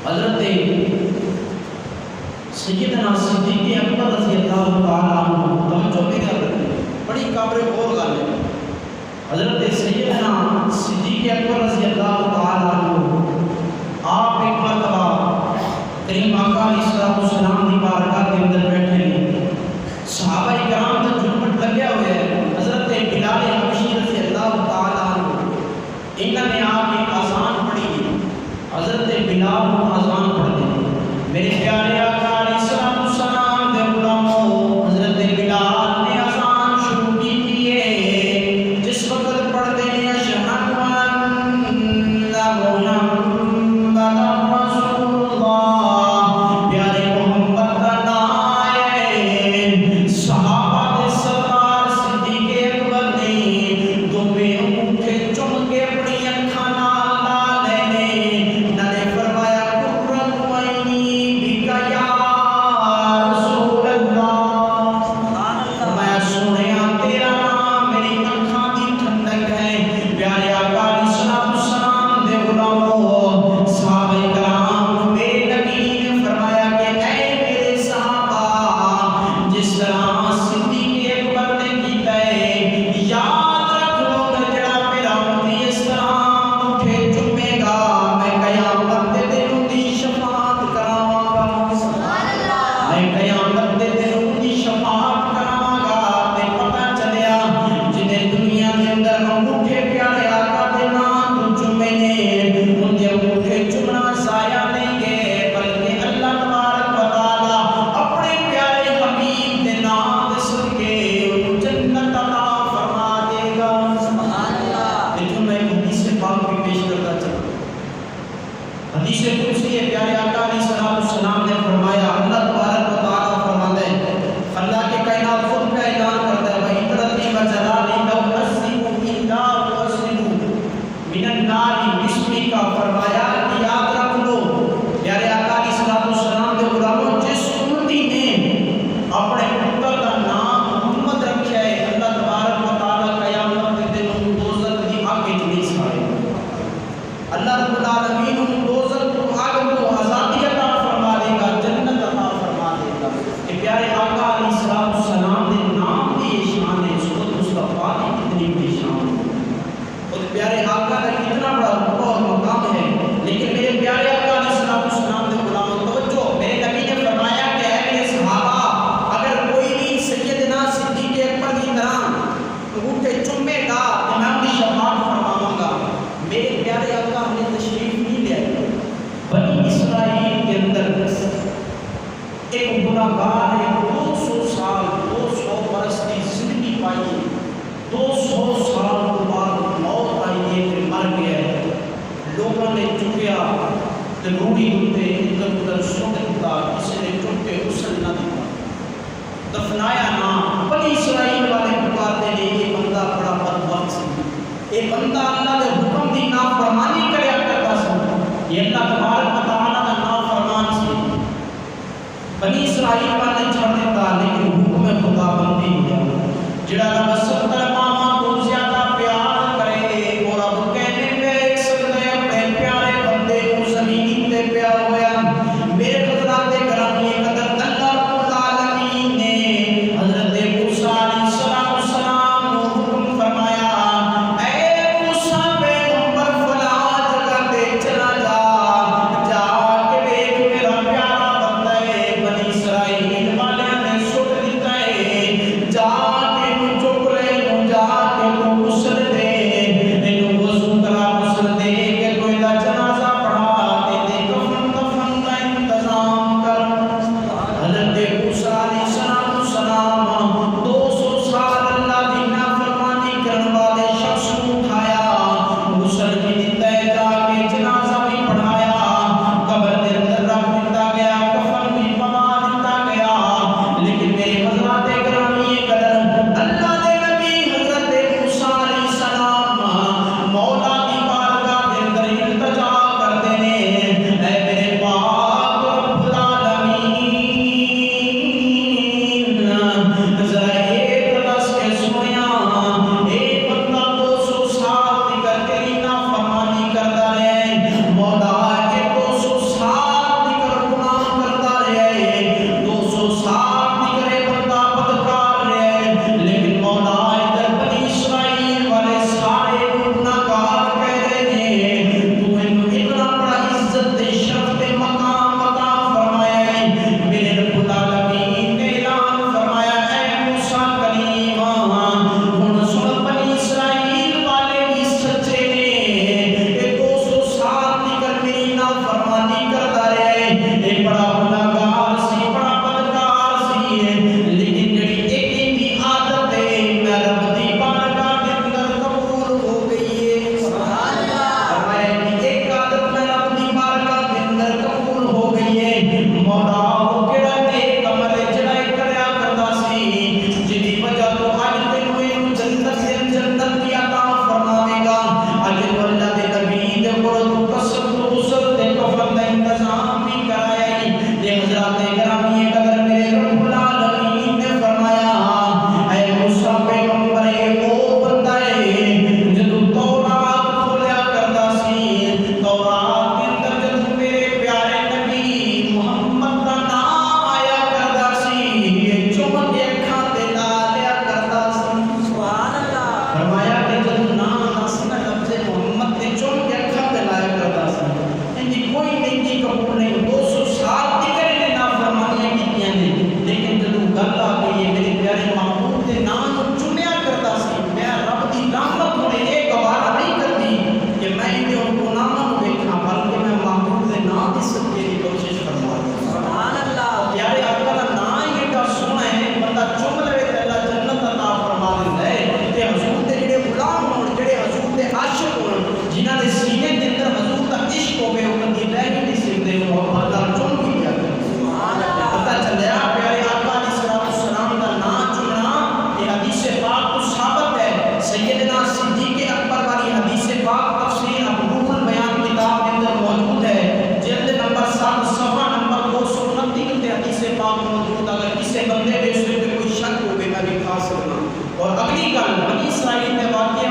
حضرت سیدنا صدیق اکبر رضی اللہ تعالیٰ عنہ توجہ میرے حضرت بڑی قابل غور گل ہے. حضرت سیدنا صدیق اکبر رضی اللہ تعالیٰ عنہ آپ ایک مرتبہ کریم آقا علیہ السلام کی بارگاہ کے اندر بیٹھے ہیں. صحابہ کرام کا جھومٹ لگیا ہوئے ہے. حضرت بلال حبشی رضی اللہ تعالیٰ عنہ انہوں نے آ کے اذان پڑھی ہے. حضرت بلال کو اذان پڑھ دیں. میرے پیارے آقا علیہ السلام دے غلاموں حضرت بلال نے اذان شروع کی ہے. جس وقت پڑھتے ہیں اشہد ان محمد رسول اللہ پیارے محمد کا نام ہے. صحابہ دے سردار صدیق اکبر نے دو بے انگوٹھے چم کے اپنی اکھاں نال لا لینے. نہ نے فرمایا قرۃ عینی بک یا رسول اللہ. فرمایا سونیا تیرا نام میری اکھاں دی ٹھنڈک ہے. پیارے آقا علیہ السلام دے غلاموں صحابہ کرام میرے نبی نے فرمایا کہ اے میرے صحابہ جس طرح صدیق اکبر نے کیتا ہے یاد رکھ لو کہ جڑا میرا امتی اس طرح اٹھے چومے گا میں قیامت دے دن دی شفاعت کراواں گا. سبحان اللہ. میں قیامت دے دن دی شفاعت کراواں گا. تے پتہ چلیا جنہیں دنیا کے اندر انگوٹھے پیارے آقا دے نام تو چومے نے ان دے انگوٹھے چومنا ضائع نہیں گئے بلکہ اللہ تبارک و تعالی اپنے پیارے حبیب دے نام دے صدقے انہوں جنت عطا فرما دے گا. سبحان اللہ. لیکن میں ایک حدیث پاک بھی پیش کرتا چلا. حدیث قدسی ہے. پیارے آقا علیہ السلام نے فرمایا اللہ تبارک و تعالی فرماتے ہیں اللہ کے کائنات خود کا اعلان کرتا ہے وَإِنْ وَجَلَالِكَ وَأَسْلِمُ إِلَّا وَأَسْلِمُ مِنَ النَّارِ بِسْمِكَ. فرمایا کہ یاد رکھ لو پیارے آقا علیہ السلام کے غلاموں جس امتی نے اپنے پتر کا نام محمد رکھا ہے اللہ تبارک و تعالی قیامت کے دن دوزخ دی آگ وچ نہیں سارے. اللہ رب العالمین ان دوزخ کو آگ کو آزادی عطا فرما دے گا جنت عطا فرما دے گا. کہ پیارے آقا علیہ السلام دے نام کی یہ شان ہے. سورۃ مصطفیٰ کی کتنی بڑی شان ہے. اور پیارے آقا کا کتنا بڑا رتبہ اور مقام ہے. لیکن میرے پیارے آقا علیہ السلام دے غلاموں توجہ میرے نبی نے فرمایا کہ اے میرے صحابہ اگر کوئی بھی سیدنا صدیق اکبر کی طرح انگوٹھے چومے گا تو میں ان کی شفاعت فرماواں گا. میرے پیارے آقا نے تشریف نہیں لے آئے. بنی اسرائیل کے اندر ایک گناہگار ہے 200 سال 200 برس کی زندگی پائی. 200 سال کے بعد موت آئی ہے کہ مر گیا ہے. لوگوں نے چکیا تو روڑی ہوتے ادھر ادھر سوٹ دیتا. کسی نے چک کے غسل نہ دیتا دفنایا نہ. بنی اسرائیل والے پکارتے ہیں یہ بندہ بڑا بدبخت سی. یہ بندہ اللہ کے حکم دی نافرمانی کریا کرتا سی. یہ اللہ تبارک و تعالی کا نافرمان سی. بنی اسرائیل والے چھڑ دیتا لیکن حکم خدا بندی ہو جاتا. جڑا رب 70 ماہ کو زیادہ پیار کرے اور اب کہنے پہ ایک سجدے اپنے پیارے بندے کو زمین تے پیا ہوا. میرے حضرات گرامی قدر اللہ رب العالمین نے حضرت موسیٰ علیہ السلام کو حکم فرمایا اے موسیٰ پیغمبر فلاں جگہ پہ چلا جا کے دیکھ میرا پیارا بندہ ہے بنی اسرائیل والے نے سٹ دیتا ہے. جا کے چک لے جا فرمانی کرتا رہے، یہ بڑا گناہگار سی، بڑا بدکار سی، لیکن جڑی ایک دی عادت ہے میں رب دی بارگاہ دے اندر قبول ہو گئی ہے۔ سبحان اللہ۔ فرمایا کہ ایک عادت میں رب دی بارگاہ دے اندر قبول ہو گئی ہے، مولا وہ کیڑا ایک عمل جڑا کریا کردا سی جدی وجہ تو اج تینوں جنت سے جنت دی عطا فرماوے گا۔ اج اللہ دے نبی دے کول قسم تو غسل تے کفن دا انتظام بھی کرایا ہے۔ تے حضرات گرامی قدر میرے رب العالمین نے فرمایا اے موسی پیغمبر او بندہ ہے جدوں تورات کھولیا کردا سی، تورات دے اندر جدوں میرے پیارے نبی محمد دا نام آیا کردا سی، چوم کے اکھاں تے لا لیا کردا سی۔ سبحان اللہ۔ فرمایا کہ جدوں نام نسنا لفظ محمد تے چوم کے اکھاں تے لایا کردا سی، ان دی کوئی نیکی قبول نہیں، 200 سال تک نے نافرمانیاں کیتیاں نے، لیکن جدوں گل آ گئی ہے میرے پیارے محبوب دے نام چنیا کردا سی، میں رب دی رحمت ہونے یہ گوارا نہیں کرتی کہ میں ان کو ناموں نو دیکھاں، بلکہ میں محبوب دے نام دی صدقے دی کوشش کروں۔ سبحان اللہ۔ پیارے آقا دا نام ہی ایڈا سونا ہے، بندہ چم لے تے اللہ جنت عطا فرما دیندا ہے۔ تے حضور دے جڑے غلام ہون، جڑے حضور دے عاشق ہون، جنہاں دے سینے دے اندر حضور دا عشق ہوے، او کدی رہ ہی نہیں سکدے، محبت نال چم بھی کیا کرتے۔ سبحان اللہ۔ پتہ چلیا پیارے آقا علیہ الصلوۃ والسلام دا نام چننا یہ حدیث پاک تو ثابت ہے۔ سیدنا صدیق اکبر والی حدیث پاک تفسیر ابو البیان کتاب کے اندر موجود ہے، جلد نمبر 7 صفحہ نمبر 229 تے حدیث پاک موجود، اگر کسی بندے دے اس پہ کوئی شک ہو میں بھی کھا سکتا۔ اور اگلی گل بنی اسرائیل دے واقعے